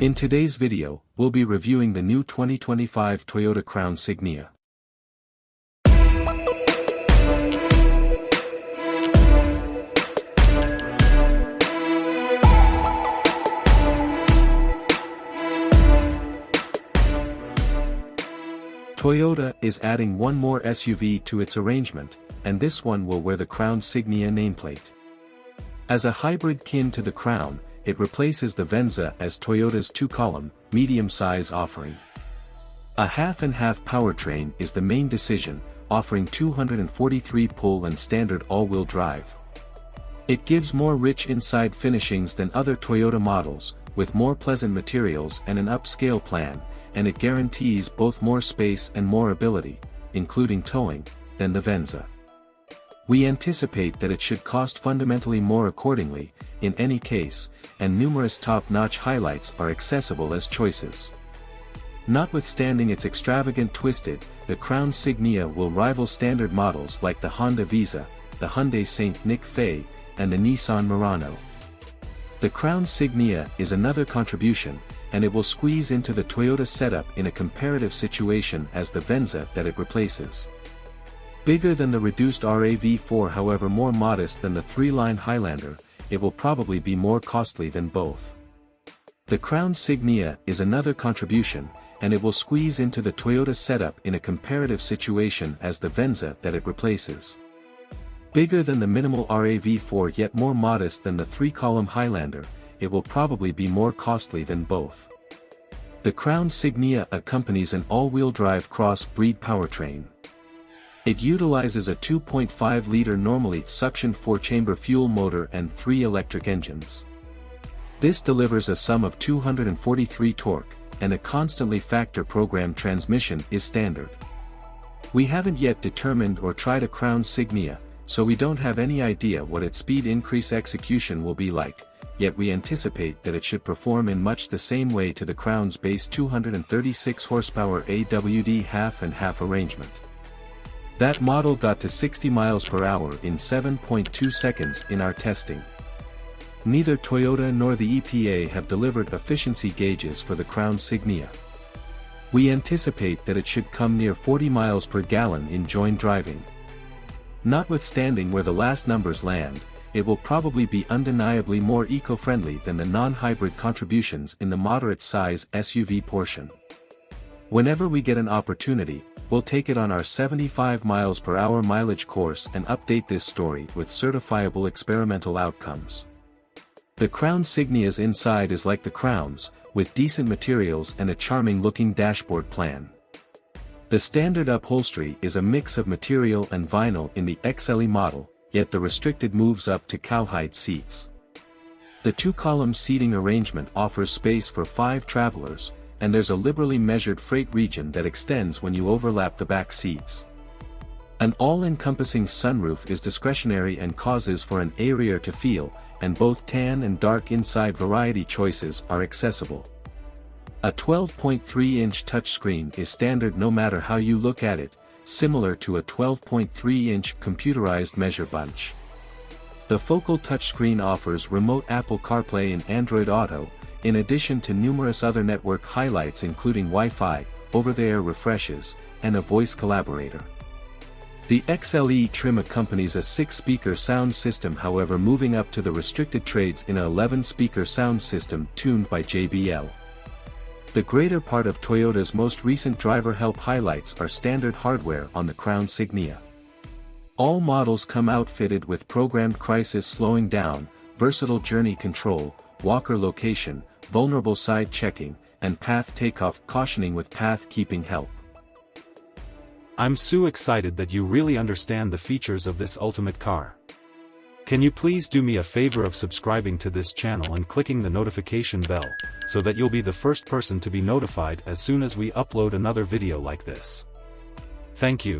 In today's video, we'll be reviewing the new 2025 Toyota Crown Signia. Toyota is adding one more SUV to its arrangement, and this one will wear the Crown Signia nameplate. As a hybrid kin to the Crown, it replaces the Venza as Toyota's two-column, medium-size offering. A half-and-half powertrain is the main decision, offering 243 pull and standard all-wheel drive. It gives more rich inside finishings than other Toyota models, with more pleasant materials and an upscale plan, and it guarantees both more space and more ability, including towing, than the Venza. We anticipate that it should cost fundamentally more accordingly, in any case, and numerous top-notch highlights are accessible as choices. Notwithstanding its extravagant twisted, the Crown Signia will rival standard models like the Honda Venza, the Hyundai Saint Nic Fe, and the Nissan Murano. The Crown Signia is another contribution, and it will squeeze into the Toyota setup in a comparative situation as the Venza that it replaces. Bigger than the reduced RAV4, however more modest than the three-line Highlander, it will probably be more costly than both. The Crown Signia is another contribution, and it will squeeze into the Toyota setup in a comparative situation as the Venza that it replaces. Bigger than the minimal RAV4 yet more modest than the three-column Highlander, it will probably be more costly than both. The Crown Signia accompanies an all-wheel drive cross-breed powertrain. It utilizes a 2.5-liter normally suction 4-chamber fuel motor and 3 electric engines. This delivers a sum of 243 torque, and a constantly factor-programmed transmission is standard. We haven't yet determined or tried a Crown Signia, so we don't have any idea what its speed increase execution will be like, yet we anticipate that it should perform in much the same way to the Crown's base 236 horsepower AWD half-and-half arrangement. That model got to 60 miles per hour in 7.2 seconds in our testing. Neither Toyota nor the EPA have delivered efficiency gauges for the Crown Signia. We anticipate that it should come near 40 miles per gallon in joint driving. Notwithstanding where the last numbers land, it will probably be undeniably more eco-friendly than the non-hybrid contributions in the moderate-size SUV portion. Whenever we get an opportunity, we'll take it on our 75 miles per hour mileage course and update this story with certifiable experimental outcomes. The Crown Signia's inside is like the Crown's, with decent materials and a charming-looking dashboard plan. The standard upholstery is a mix of material and vinyl in the XLE model, yet the restricted moves up to cowhide seats. The two-column seating arrangement offers space for 5 travelers, and there's a liberally measured freight region that extends when you overlap the back seats. An all-encompassing sunroof is discretionary and causes for an airier to feel, and both tan and dark inside variety choices are accessible. A 12.3-inch touchscreen is standard no matter how you look at it, similar to a 12.3-inch computerized measure bunch. The focal touchscreen offers remote Apple CarPlay and Android Auto, in addition to numerous other network highlights including Wi-Fi, over-the-air refreshes, and a voice collaborator. The XLE trim accompanies a 6-speaker sound system, however moving up to the restricted trades in an 11-speaker sound system tuned by JBL. The greater part of Toyota's most recent driver help highlights are standard hardware on the Crown Signia. All models come outfitted with programmed crisis slowing down, versatile journey control, walker location, vulnerable side checking, and path takeoff cautioning with path keeping help. I'm so excited that you really understand the features of this ultimate car. Can you please do me a favor of subscribing to this channel and clicking the notification bell, so that you'll be the first person to be notified as soon as we upload another video like this. Thank you.